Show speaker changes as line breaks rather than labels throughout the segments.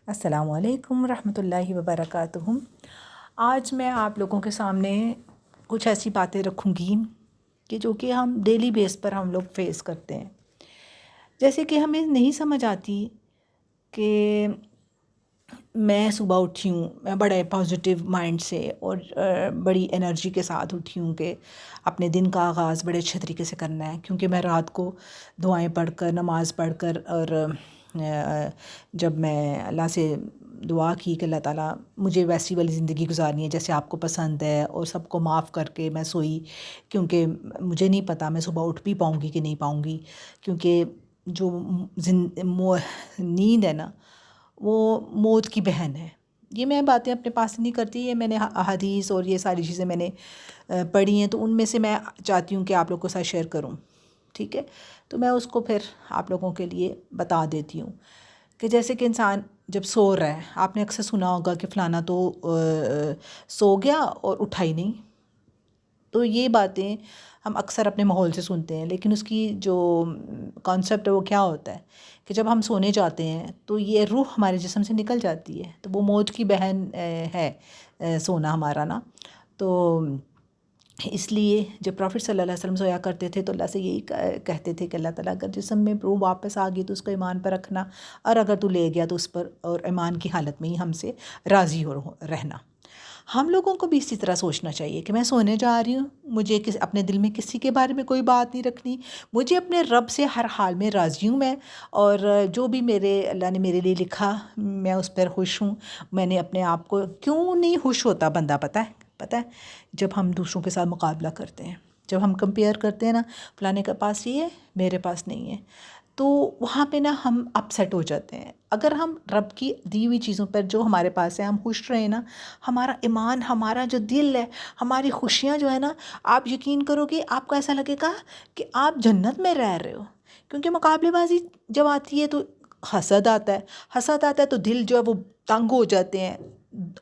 السلام علیکم ورحمۃ اللہ وبرکاتہ۔ آج میں آپ لوگوں کے سامنے کچھ ایسی باتیں رکھوں گی کہ جو کہ ہم ڈیلی بیس پر ہم لوگ فیس کرتے ہیں۔ جیسے کہ ہمیں نہیں سمجھ آتی کہ میں صبح اٹھی ہوں، میں بڑے پازیٹیو مائنڈ سے اور بڑی انرجی کے ساتھ اٹھی ہوں کہ اپنے دن کا آغاز بڑے اچھے طریقے سے کرنا ہے، کیونکہ میں رات کو دعائیں پڑھ کر، نماز پڑھ کر، اور جب میں اللہ سے دعا کی کہ اللہ تعالیٰ مجھے ویسی والی زندگی گزارنی ہے جیسے آپ کو پسند ہے، اور سب کو معاف کر کے میں سوئی، کیونکہ مجھے نہیں پتہ میں صبح اٹھ بھی پاؤں گی کہ نہیں پاؤں گی، کیونکہ جو نیند ہے نا وہ موت کی بہن ہے۔ یہ میں باتیں اپنے پاس سے نہیں کرتی، یہ میں نے احادیث اور یہ ساری چیزیں میں نے پڑھی ہیں، تو ان میں سے میں چاہتی ہوں کہ آپ لوگوں کے ساتھ شیئر کروں، ٹھیک ہے؟ تو میں اس کو پھر آپ لوگوں کے لیے بتا دیتی ہوں کہ جیسے کہ انسان جب سو رہا ہے، آپ نے اکثر سنا ہوگا کہ فلانا تو سو گیا اور اٹھا ہی نہیں، تو یہ باتیں ہم اکثر اپنے ماحول سے سنتے ہیں، لیکن اس کی جو کانسیپٹ ہے وہ کیا ہوتا ہے کہ جب ہم سونے جاتے ہیں تو یہ روح ہمارے جسم سے نکل جاتی ہے، تو وہ موت کی بہن ہے سونا ہمارا نا۔ تو اس لیے جب پروفٹ صلی اللہ علیہ وسلم سویا کرتے تھے تو اللہ سے یہی کہتے تھے کہ اللہ تعالیٰ اگر جسم میں روح واپس آ گئی تو اس کو ایمان پر رکھنا، اور اگر تو لے گیا تو اس پر اور ایمان کی حالت میں ہی ہم سے راضی ہو رہنا۔ ہم لوگوں کو بھی اسی طرح سوچنا چاہیے کہ میں سونے جا رہی ہوں، مجھے اپنے دل میں کسی کے بارے میں کوئی بات نہیں رکھنی، مجھے اپنے رب سے ہر حال میں راضی ہوں میں، اور جو بھی اللہ نے میرے لیے لکھا میں اس پر خوش ہوں۔ میں نے اپنے آپ کو کیوں نہیں خوش ہوتا بندہ، پتہ ہے جب ہم دوسروں کے ساتھ مقابلہ کرتے ہیں، جب ہم کمپیئر کرتے ہیں نا، فلانے کے پاس یہ ہے میرے پاس نہیں ہے، تو وہاں پہ نا ہم اپسیٹ ہو جاتے ہیں۔ اگر ہم رب کی دی ہوئی چیزوں پر جو ہمارے پاس ہے ہم خوش رہیں نا، ہمارا ایمان، ہمارا جو دل ہے، ہماری خوشیاں جو ہے نا، آپ یقین کرو کہ آپ کو ایسا لگے گا کہ آپ جنت میں رہ رہے ہو۔ کیونکہ مقابلے بازی جب آتی ہے تو حسد آتا ہے تو دل جو ہے وہ تنگ ہو جاتے ہیں،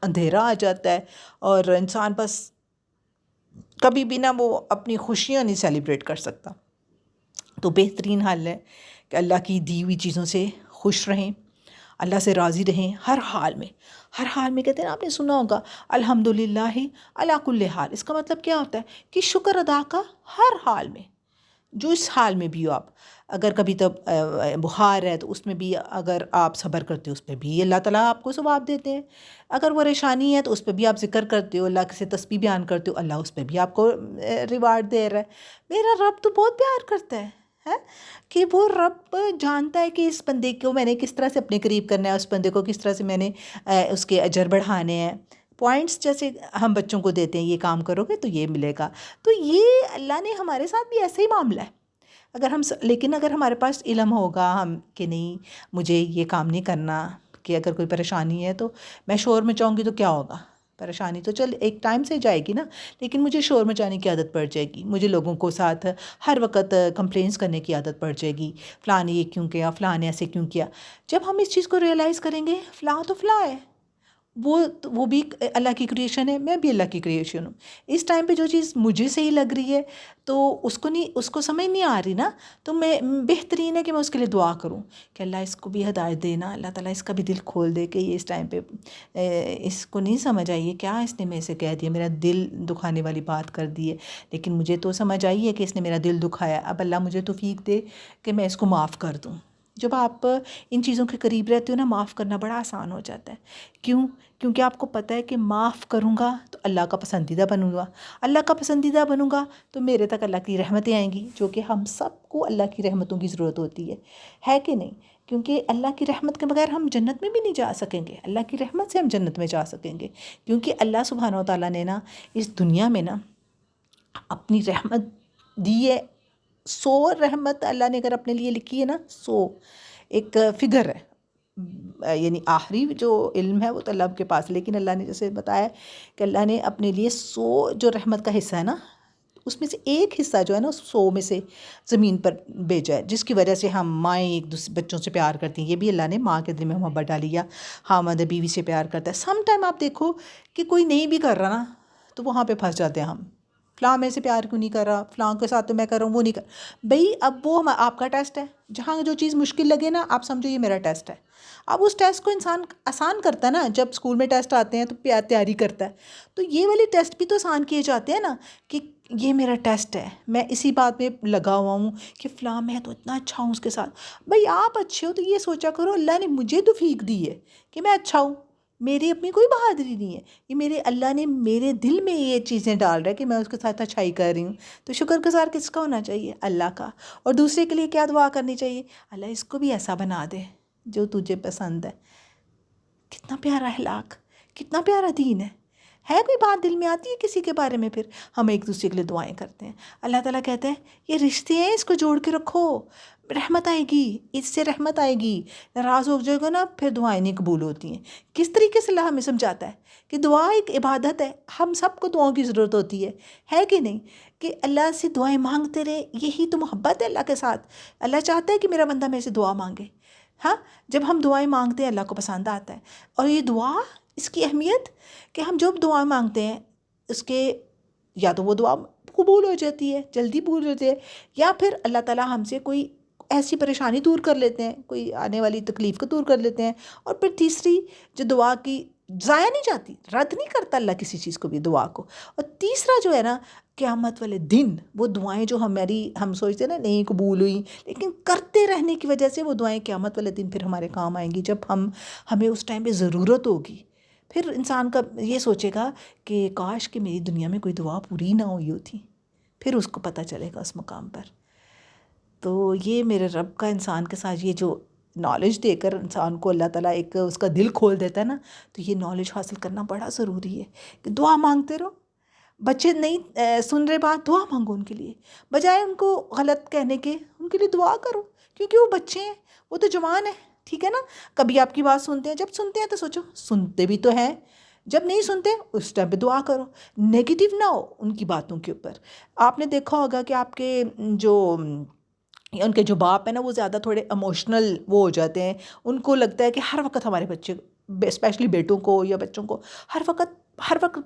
اندھیرا آ جاتا ہے، اور انسان بس کبھی بھی نہ وہ اپنی خوشیاں نہیں سیلیبریٹ کر سکتا۔ تو بہترین حل ہے کہ اللہ کی دی ہوئی چیزوں سے خوش رہیں، اللہ سے راضی رہیں ہر حال میں کہتے ہیں نا، آپ نے سنا ہوگا الحمدللہ علی کل حال، اس کا مطلب کیا ہوتا ہے کہ شکر ادا کا ہر حال میں، جو اس حال میں بھی ہو آپ۔ اگر کبھی تو بخار ہے تو اس میں بھی اگر آپ صبر کرتے ہو اس پہ بھی اللہ تعالیٰ آپ کو ثواب دیتے ہیں، اگر پریشانی ہے تو اس پہ بھی آپ ذکر کرتے ہو، اللہ سے تسبیح بیان کرتے ہو، اللہ اس پہ بھی آپ کو ریوارڈ دے رہا ہے۔ میرا رب تو بہت پیار کرتا ہے کہ وہ رب جانتا ہے کہ اس بندے کو میں نے کس طرح سے اپنے قریب کرنا ہے، اس بندے کو کس طرح سے میں نے اس کے اجر بڑھانے ہیں، پوائنٹس جیسے ہم بچوں کو دیتے ہیں، یہ کام کرو گے تو یہ ملے گا، تو یہ اللہ نے ہمارے ساتھ بھی ایسے ہی معاملہ ہے۔ لیکن اگر ہمارے پاس علم ہوگا ہم کہ نہیں مجھے یہ کام نہیں کرنا، کہ اگر کوئی پریشانی ہے تو میں شور مچاؤں گی تو کیا ہوگا، پریشانی تو چل ایک ٹائم سے جائے گی نا، لیکن مجھے شور مچانے کی عادت پڑ جائے گی، مجھے لوگوں کو ساتھ ہر وقت کمپلینس کرنے کی عادت پڑ جائے گی، فلاں نے یہ کیوں کیا، فلاں نے ایسے کیوں کیا۔ جب ہم اس چیز کو ریئلائز کریں گے فلاں تو فلاں ہے، وہ بھی اللہ کی کریشن ہے، میں بھی اللہ کی کریشن ہوں۔ اس ٹائم پہ جو چیز مجھے صحیح لگ رہی ہے تو اس کو سمجھ نہیں آ رہی نا، تو میں بہترین ہے کہ میں اس کے لیے دعا کروں کہ اللہ اس کو بھی ہدایت دینا، اللہ تعالیٰ اس کا بھی دل کھول دے کہ یہ اس ٹائم پہ اس کو نہیں سمجھ آئی ہے، کیا اس نے میں سے کہہ دیا، میرا دل دکھانے والی بات کر دی ہے، لیکن مجھے تو سمجھ آئی ہے کہ اس نے میرا دل دکھایا، اب اللہ مجھے توفیق دے کہ میں اس کو معاف کر دوں۔ جب آپ ان چیزوں کے قریب رہتے ہو نا، معاف کرنا بڑا آسان ہو جاتا ہے۔ کیونکہ آپ کو پتہ ہے کہ معاف کروں گا تو اللہ کا پسندیدہ بنوں گا، اللہ کا پسندیدہ بنوں گا تو میرے تک اللہ کی رحمتیں آئیں گی، جو کہ ہم سب کو اللہ کی رحمتوں کی ضرورت ہوتی ہے کہ نہیں؟ کیونکہ اللہ کی رحمت کے بغیر ہم جنت میں بھی نہیں جا سکیں گے، اللہ کی رحمت سے ہم جنت میں جا سکیں گے، کیونکہ اللہ سبحانہ و تعالیٰ نے نا اس دنیا میں نا اپنی رحمت دی ہے۔ 100 رحمت اللہ نے اگر اپنے لیے لکھی ہے نا، 100 ایک فگر ہے، یعنی آخری جو علم ہے وہ تو اللہ کے پاس، لیکن اللہ نے جیسے بتایا کہ اللہ نے اپنے لیے 100 جو رحمت کا حصہ ہے نا، اس میں سے ایک حصہ جو ہے نا 100 میں سے زمین پر بھیجا ہے، جس کی وجہ سے ہم مائیں ایک دوسرے بچوں سے پیار کرتی ہیں، یہ بھی اللہ نے ماں کے دل میں محبت ڈالی، یا خاوند بیوی سے پیار کرتا ہے۔ سم ٹائم آپ دیکھو کہ کوئی نہیں بھی کر رہا نا تو وہاں پہ پھنس جاتے ہیں ہم فلاں میں سے پیار کیوں نہیں کر رہا، فلاں کے ساتھ تو میں کر رہا ہوں وہ نہیں کر. بھئی اب وہ آپ کا ٹیسٹ ہے، جہاں جو چیز مشکل لگے نا آپ سمجھو یہ میرا ٹیسٹ ہے. اب اس ٹیسٹ کو انسان آسان کرتا ہے نا، جب اسکول میں ٹیسٹ آتے ہیں تو تیاری کرتا ہے، تو یہ والے ٹیسٹ بھی تو آسان کیے جاتے ہیں نا کہ یہ میرا ٹیسٹ ہے، میں اسی بات پہ لگا ہوا ہوں کہ فلاں میں تو اتنا اچھا ہوں اس کے ساتھ. بھئی آپ اچھے ہو تو یہ سوچا کرو اللہ نے مجھے توفیق دی ہے کہ میں اچھا ہوں، میری اپنی کوئی بہادری نہیں ہے، یہ میرے اللہ نے میرے دل میں یہ چیزیں ڈال رہا ہے کہ میں اس کے ساتھ اچھائی کر رہی ہوں. تو شکر گزار کس کا ہونا چاہیے؟ اللہ کا. اور دوسرے کے لیے کیا دعا کرنی چاہیے؟ اللہ اس کو بھی ایسا بنا دے جو تجھے پسند ہے. کتنا پیارا اخلاق، کتنا پیارا دین ہے کوئی بات دل میں آتی ہے کسی کے بارے میں، پھر ہم ایک دوسرے کے لیے دعائیں کرتے ہیں. اللہ تعالیٰ کہتے ہیں یہ رشتے ہیں، اس کو جوڑ کے رکھو، رحمت آئے گی، اس سے رحمت آئے گی. ناراض ہو جائے گا نا پھر دعائیں نہیں قبول ہوتی ہیں. کس طریقے سے اللہ ہمیں سمجھاتا ہے کہ دعا ایک عبادت ہے، ہم سب کو دعاؤں کی ضرورت ہوتی ہے کہ نہیں؟ کہ اللہ سے دعائیں مانگتے رہے، یہی تو محبت ہے اللہ کے ساتھ. اللہ چاہتا ہے کہ میرا بندہ میرے سے دعا مانگے. ہاں، جب ہم دعائیں مانگتے ہیں اللہ کو پسند آتا ہے. اور یہ دعا، اس کی اہمیت کہ ہم جب دعائیں مانگتے ہیں اس کے یا تو وہ دعا قبول ہو جاتی ہے، جلدی قبول ہوتی ہے، یا پھر اللہ تعالیٰ ہم سے کوئی ایسی پریشانی دور کر لیتے ہیں، کوئی آنے والی تکلیف کو دور کر لیتے ہیں. اور پھر تیسری جو دعا کی ضائع نہیں جاتی، رد نہیں کرتا اللہ کسی چیز کو بھی، دعا کو. اور تیسرا جو ہے نا قیامت والے دن وہ دعائیں جو ہم سوچتے ہیں نا نہیں قبول ہوئی، لیکن کرتے رہنے کی وجہ سے وہ دعائیں قیامت والے دن پھر ہمارے کام آئیں گی، جب ہمیں اس ٹائم پہ ضرورت ہوگی. پھر انسان کا یہ سوچے گا کہ کاش کہ میری دنیا میں کوئی دعا پوری نہ ہوئی ہوتی، پھر اس کو پتہ چلے گا اس مقام پر. تو یہ میرے رب کا انسان کے ساتھ یہ جو نالج دے کر انسان کو اللہ تعالیٰ ایک اس کا دل کھول دیتا ہے نا، تو یہ نالج حاصل کرنا بڑا ضروری ہے کہ دعا مانگتے رہو. بچے نہیں سن رہے بات، دعا مانگو ان کے لیے، بجائے ان کو غلط کہنے کے ان کے لیے دعا کرو، کیونکہ وہ بچے ہیں، وہ تو جوان ہیں. ٹھیک ہے نا؟ کبھی آپ کی بات سنتے ہیں، جب سنتے ہیں تو سوچو سنتے بھی تو ہیں، جب نہیں سنتے اس ٹائم پہ دعا کرو، نیگیٹو نہ ہو ان کی باتوں کے اوپر. آپ نے دیکھا ہوگا کہ آپ کے جو ان کے جو باپ ہیں نا وہ زیادہ تھوڑے ایموشنل وہ ہو جاتے ہیں، ان کو لگتا ہے کہ ہر وقت ہمارے بچے، اسپیشلی بیٹوں کو یا بچوں کو ہر وقت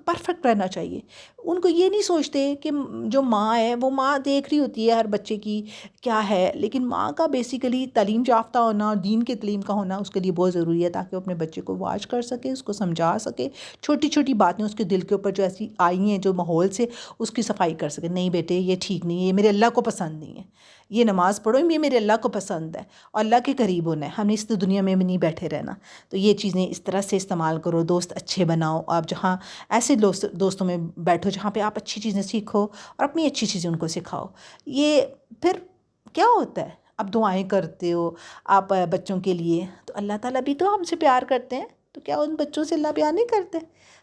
پرفیکٹ رہنا چاہیے. ان کو یہ نہیں سوچتے کہ جو ماں ہے وہ ماں دیکھ رہی ہوتی ہے ہر بچے کی کیا ہے، لیکن ماں کا بیسیکلی تعلیم یافتہ ہونا اور دین کے تعلیم کا ہونا اس کے لیے بہت ضروری ہے، تاکہ وہ اپنے بچے کو واچ کر سکے، اس کو سمجھا سکے، چھوٹی چھوٹی باتیں اس کے دل کے اوپر جو ایسی آئی ہیں جو ماحول سے، اس کی صفائی کر سکے. نہیں بیٹے یہ ٹھیک نہیں ہے، یہ میرے اللہ کو پسند نہیں ہے، یہ نماز پڑھو یہ میرے اللہ کو پسند ہے اور اللہ کے قریب ہونا ہے، ہم نے اس دنیا میں بھی نہیں بیٹھے رہنا. تو یہ چیزیں اس طرح سے استعمال کرو، دوست اچھے بناؤ. آپ جہاں ایسے دوستوں میں بیٹھو جہاں پہ آپ اچھی چیزیں سیکھو اور اپنی اچھی چیزیں ان کو سکھاؤ. یہ پھر کیا ہوتا ہے، اب دعائیں کرتے ہو آپ بچوں کے لیے، تو اللہ تعالیٰ بھی تو ہم سے پیار کرتے ہیں، تو کیا ان بچوں سے اللہ پیار نہیں کرتے؟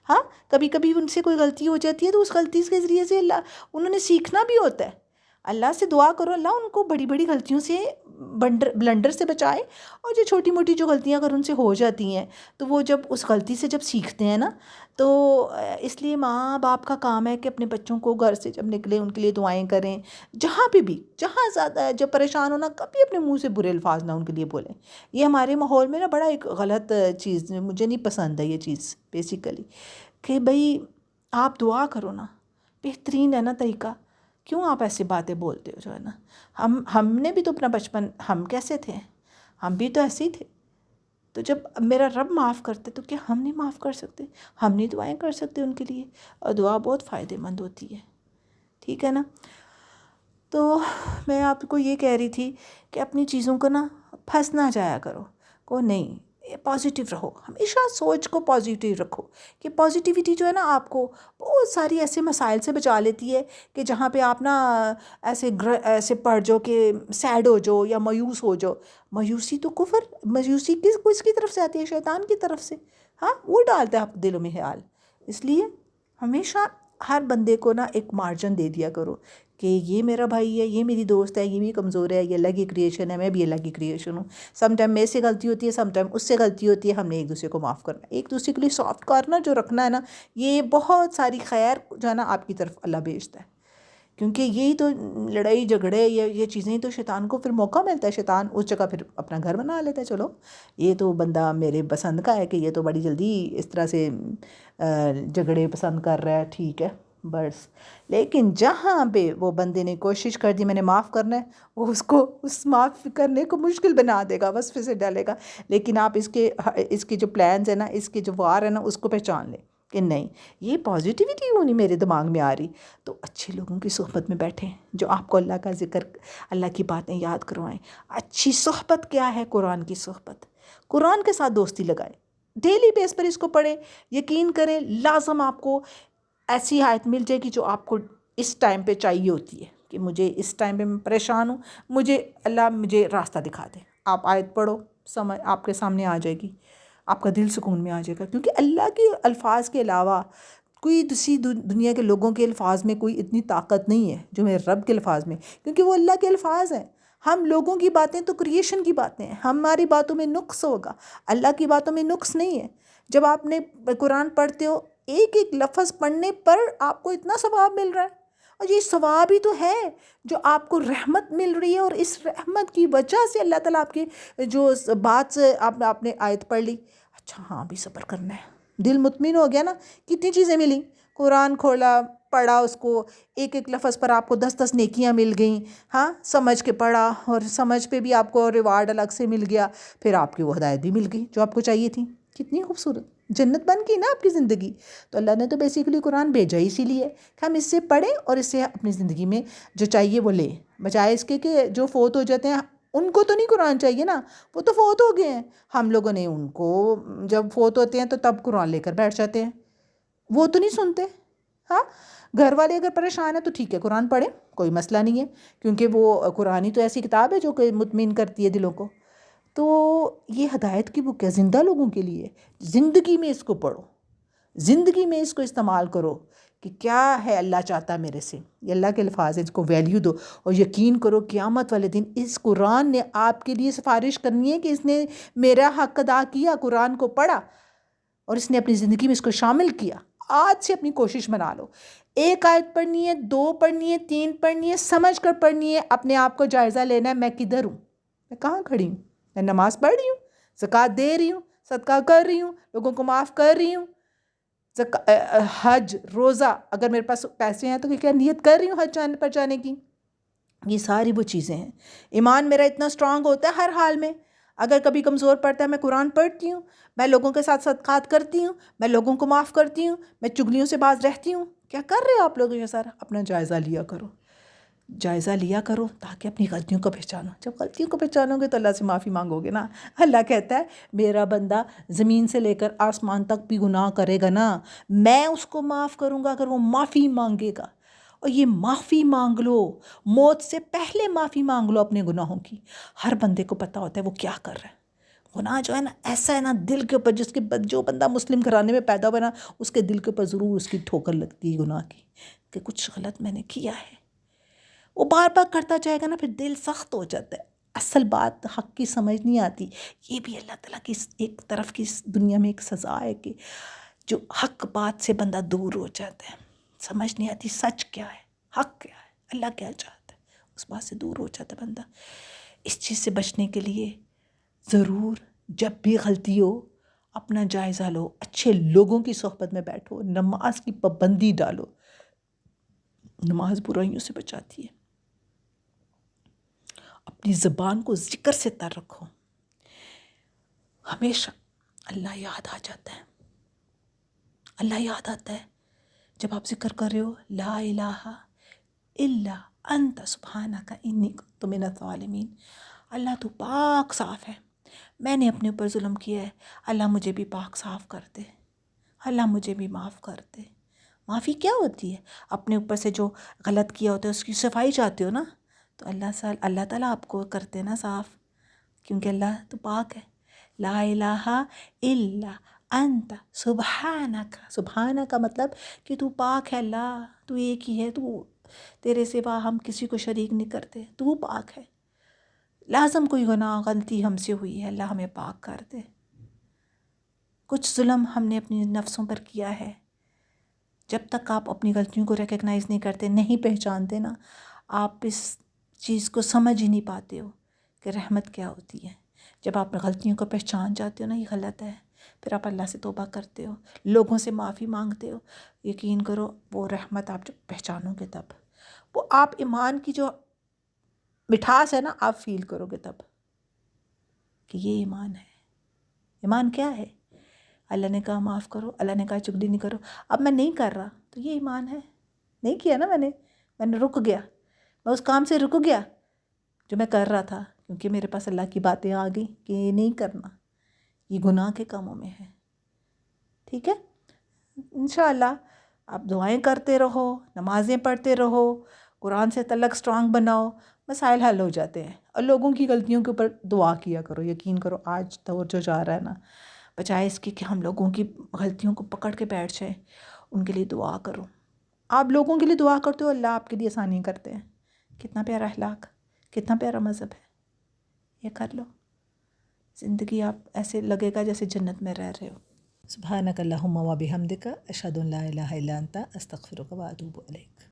ہاں، کبھی کبھی ان سے کوئی غلطی ہو جاتی ہے تو اس غلطی کے ذریعے سے انہوں نے سیکھنا بھی ہوتا ہے. اللہ سے دعا کرو اللہ ان کو بڑی بڑی غلطیوں سے، بلنڈر سے بچائے، اور جو چھوٹی موٹی جو غلطیاں اگر ان سے ہو جاتی ہیں تو وہ جب اس غلطی سے جب سیکھتے ہیں نا، تو اس لیے ماں باپ کا کام ہے کہ اپنے بچوں کو گھر سے جب نکلے ان کے لیے دعائیں کریں. جہاں پہ بھی، جہاں زیادہ جب پریشان ہونا، کبھی اپنے منہ سے برے الفاظ نہ ان کے لیے بولیں. یہ ہمارے ماحول میں نا بڑا ایک غلط چیز، مجھے نہیں پسند ہے یہ چیز بیسیکلی، کہ بھئی آپ دعا کرو نا، بہترین ہے نا طریقہ. کیوں آپ ایسی باتیں بولتے ہو جو ہے نا؟ ہم نے بھی تو اپنا بچپن، ہم کیسے تھے؟ ہم بھی تو ایسے ہی تھے. تو جب میرا رب معاف کرتے تو کیا ہم نہیں معاف کر سکتے؟ ہم نہیں دعائیں کر سکتے ان کے لیے؟ اور دعا بہت فائدہ مند ہوتی ہے. ٹھیک ہے نا؟ تو میں آپ کو یہ کہہ رہی تھی کہ اپنی چیزوں کو نا پھنس نہ جایا کرو، کو نہیں، پازیٹیو رہو، ہمیشہ سوچ کو پازیٹیو رکھو. کہ پازیٹیوٹی جو ہے نا آپ کو بہت ساری ایسے مسائل سے بچا لیتی ہے کہ جہاں پہ آپ نا ایسے پڑ جاؤ کہ سیڈ ہو جاؤ یا مایوس ہو جاؤ. مایوسی تو کفر، مایوسی کس کی طرف سے آتی ہے؟ شیطان کی طرف سے. ہاں، وہ ڈالتا ہے آپ دلوں میں خیال. اس لیے ہمیشہ ہر بندے کو نا ایک مارجن دے دیا کرو کہ یہ میرا بھائی ہے، یہ میری دوست ہے، یہ بھی کمزور ہے، یہ اللہ کی کریشن ہے، میں بھی اللہ کی کریشن ہوں. سم ٹائم میرے سے غلطی ہوتی ہے، سم ٹائم اس سے غلطی ہوتی ہے. ہم نے ایک دوسرے کو معاف کرنا، ایک دوسرے کے لیے سافٹ کارنر جو رکھنا ہے نا، یہ بہت ساری خیر جو ہے نا آپ کی طرف اللہ بھیجتا ہے. کیونکہ یہی تو لڑائی جھگڑے یہ چیزیں تو شیطان کو پھر موقع ملتا ہے، شیطان اس جگہ پھر اپنا گھر بنا لیتا ہے. چلو یہ تو بندہ میرے پسند کا ہے کہ یہ تو بڑی جلدی اس طرح سے جھگڑے پسند کر رہا ہے، ٹھیک ہے بس لیکن جہاں پہ وہ بندے نے کوشش کر دی میں نے معاف کرنا ہے، وہ اس کو اس معاف کرنے کو مشکل بنا دے گا، وصف سے ڈالے گا. لیکن آپ اس کے جو پلانز ہیں نا، اس کے جو وار ہے نا، اس کو پہچان لیں کہ نہیں یہ پازیٹیوٹی ہونی میرے دماغ میں آ رہی، تو اچھے لوگوں کی صحبت میں بیٹھیں جو آپ کو اللہ کا ذکر، اللہ کی باتیں یاد کروائیں. اچھی صحبت کیا ہے؟ قرآن کی صحبت. قرآن کے ساتھ دوستی لگائیں، ڈیلی بیس پر اس کو پڑھیں. یقین کریں لازم آپ کو ایسی آیت مل جائے گی جو آپ کو اس ٹائم پہ چاہیے ہوتی ہے کہ مجھے اس ٹائم پہ میں پریشان ہوں، اللہ مجھے راستہ دکھا دے. آپ آیت پڑھو، سمجھ آپ کے سامنے آ جائے گی، آپ کا دل سکون میں آ جائے گا. کیونکہ اللہ کے الفاظ کے علاوہ کوئی دوسری دنیا کے لوگوں کے الفاظ میں کوئی اتنی طاقت نہیں ہے جو میرے رب کے الفاظ میں، کیونکہ وہ اللہ کے الفاظ ہیں. ہم لوگوں کی باتیں تو کریشن کی باتیں ہیں، ہماری باتوں میں نقص ہوگا، اللہ کی باتوں میں نقص نہیں ہے. جب آپ نے قرآن پڑھتے ہو، ایک ایک لفظ پڑھنے پر آپ کو اتنا ثواب مل رہا ہے، اور یہ ثواب ہی تو ہے جو آپ کو رحمت مل رہی ہے. اور اس رحمت کی وجہ سے اللہ تعالیٰ آپ کے جو بات سے آپ نے آیت پڑھ لی، اچھا ہاں بھی صبر کرنا ہے، دل مطمئن ہو گیا نا. کتنی چیزیں ملیں، قرآن کھولا، پڑھا اس کو، ایک ایک لفظ پر آپ کو 10 نیکیاں مل گئیں. ہاں سمجھ کے پڑھا، اور سمجھ پہ بھی آپ کو ریوارڈ الگ سے مل گیا، پھر آپ کی وہ ہدایت بھی مل گئی جو آپ کو چاہیے تھی. کتنی خوبصورت جنت بن گئی نا آپ کی زندگی. تو اللہ نے تو بیسیکلی قرآن بھیجا ہی اسی لیے کہ ہم اس سے پڑھیں اور اس سے اپنی زندگی میں جو چاہیے وہ لیں، بجائے اس کے کہ جو فوت ہو جاتے ہیں ان کو تو نہیں قرآن چاہیے نا، وہ تو فوت ہو گئے ہیں. ہم لوگوں نے ان کو جب فوت ہوتے ہیں تو تب قرآن لے کر بیٹھ جاتے ہیں، وہ تو نہیں سنتے. ہاں گھر والے اگر پریشان ہیں تو ٹھیک ہے قرآن پڑھیں، کوئی مسئلہ نہیں ہے، کیونکہ وہ قرآن ہی تو ایسی کتاب ہے جو کہ مطمئن کرتی ہے دلوں کو. تو یہ ہدایت کی بک ہے زندہ لوگوں کے لیے. زندگی میں اس کو پڑھو، زندگی میں اس کو استعمال کرو کہ کیا ہے اللہ چاہتا میرے سے. یہ اللہ کے الفاظ ہیں، اس کو ویلیو دو. اور یقین کرو قیامت والے دن اس قرآن نے آپ کے لیے سفارش کرنی ہے کہ اس نے میرا حق ادا کیا، قرآن کو پڑھا اور اس نے اپنی زندگی میں اس کو شامل کیا. آج سے اپنی کوشش بنا لو، ایک آیت پڑھنی ہے، 2 پڑھنی ہے، 3 پڑھنی ہے، سمجھ کر پڑھنی ہے. اپنے آپ کو جائزہ لینا ہے، میں کدھر ہوں، میں کہاں کھڑی ہوں. میں نماز پڑھ رہی ہوں، زکوٰۃ دے رہی ہوں، صدقہ کر رہی ہوں، لوگوں کو معاف کر رہی ہوں، حج روزہ اگر میرے پاس پیسے ہیں تو کیا نیت کر رہی ہوں حج پر جانے کی. یہ ساری وہ چیزیں ہیں. ایمان میرا اتنا اسٹرانگ ہوتا ہے ہر حال میں. اگر کبھی کمزور پڑتا ہے میں قرآن پڑھتی ہوں، میں لوگوں کے ساتھ صدقات کرتی ہوں، میں لوگوں کو معاف کرتی ہوں، میں چگلیوں سے باز رہتی ہوں. کیا کر رہے ہو آپ لوگ؟ یہ سارا اپنا جائزہ لیا کرو، جائزہ لیا کرو تاکہ اپنی غلطیوں کو پہچانو. جب غلطیوں کو پہچانو گے تو اللہ سے معافی مانگو گے نا. اللہ کہتا ہے میرا بندہ زمین سے لے کر آسمان تک بھی گناہ کرے گا نا، میں اس کو معاف کروں گا اگر وہ معافی مانگے گا. اور یہ معافی مانگ لو، موت سے پہلے معافی مانگ لو اپنے گناہوں کی. ہر بندے کو پتہ ہوتا ہے وہ کیا کر رہا ہے. گناہ جو ہے نا ایسا ہے نا دل کے اوپر، جو بندہ مسلم گھرانے میں پیدا ہوا نا اس کے دل کے اوپر ضرور اس کی ٹھوکر لگتی ہے گناہ کی کہ کچھ غلط میں نے کیا ہے. وہ بار بار کرتا جائے گا نا پھر دل سخت ہو جاتا ہے. اصل بات حق کی سمجھ نہیں آتی. یہ بھی اللہ تعالیٰ کی ایک طرف کی اس دنیا میں ایک سزا ہے کہ جو حق بات سے بندہ دور ہو جاتا ہے، سمجھ نہیں آتی سچ کیا ہے، حق کیا ہے، اللہ کیا چاہتا ہے، اس بات سے دور ہو جاتا ہے بندہ. اس چیز سے بچنے کے لیے ضرور جب بھی غلطی ہو اپنا جائزہ لو، اچھے لوگوں کی صحبت میں بیٹھو، نماز کی پابندی ڈالو. نماز برائیوں سے بچاتی ہے. اپنی زبان کو ذکر سے تر رکھو، ہمیشہ اللہ یاد آ جاتا ہے. اللہ یاد آتا ہے جب آپ ذکر کر رہے ہو لا الہ الا انت سبحانک انی کنت من الظالمین. اللہ تو پاک صاف ہے، میں نے اپنے اوپر ظلم کیا ہے، اللہ مجھے بھی پاک صاف کر دے، اللہ مجھے بھی معاف کر دے. معافی کیا ہوتی ہے؟ اپنے اوپر سے جو غلط کیا ہوتا ہے اس کی صفائی چاہتے ہو نا، تو اللہ تعالیٰ آپ کو کرتے نا صاف، کیونکہ اللہ تو پاک ہے. لا الہ الا انت سبحانک. سبحانک کا مطلب کہ تو پاک ہے اللہ، تو ایک ہی ہے، تو تیرے سوا ہم کسی کو شریک نہیں کرتے، تو پاک ہے. لازم کوئی گناہ غلطی ہم سے ہوئی ہے، اللہ ہمیں پاک کر دے. کچھ ظلم ہم نے اپنی نفسوں پر کیا ہے، جب تک آپ اپنی غلطیوں کو ریکگنائز نہیں کرتے، نہیں پہچانتے نا، آپ اس چیز کو سمجھ ہی نہیں پاتے ہو کہ رحمت کیا ہوتی ہے. جب آپ غلطیوں کو پہچان جاتے ہو نا یہ غلط ہے، پھر آپ اللہ سے توبہ کرتے ہو، لوگوں سے معافی مانگتے ہو، یقین کرو وہ رحمت آپ جب پہچانو گے تب، وہ آپ ایمان کی جو مٹھاس ہے نا آپ فیل کرو گے تب کہ یہ ایمان ہے۔ ایمان کیا ہے؟ اللہ نے کہا معاف کرو، اللہ نے کہا چغلی نہیں کرو، اب میں نہیں کر رہا تو یہ ایمان ہے۔ نہیں کیا نا میں نے رک گیا، میں اس کام سے رک گیا جو میں کر رہا تھا، کیونکہ میرے پاس اللہ کی باتیں آ گئی کہ یہ نہیں کرنا، یہ گناہ کے کاموں میں ہے۔ ٹھیک ہے، انشاءاللہ آپ دعائیں کرتے رہو، نمازیں پڑھتے رہو، قرآن سے تعلق سٹرونگ بناؤ، مسائل حل ہو جاتے ہیں۔ اور لوگوں کی غلطیوں کے اوپر دعا کیا کرو، یقین کرو آج دور جو جا رہا ہے نا، بجائے اس کے کہ ہم لوگوں کی غلطیوں کو پکڑ کے بیٹھ جائیں، ان کے لیے دعا کرو۔ آپ لوگوں کے لیے دعا کرتے ہو، اللہ آپ کے لیے آسانی کرتے ہیں۔ کتنا پیارا اخلاق، کتنا پیارا مذہب ہے، یہ کر لو، زندگی آپ ایسے لگے گا جیسے جنت میں رہ رہے ہو۔ سبحانک اللہم و بحمدک، اشہد ان لا الہ الا انت، استغفرک و اتوب الیک۔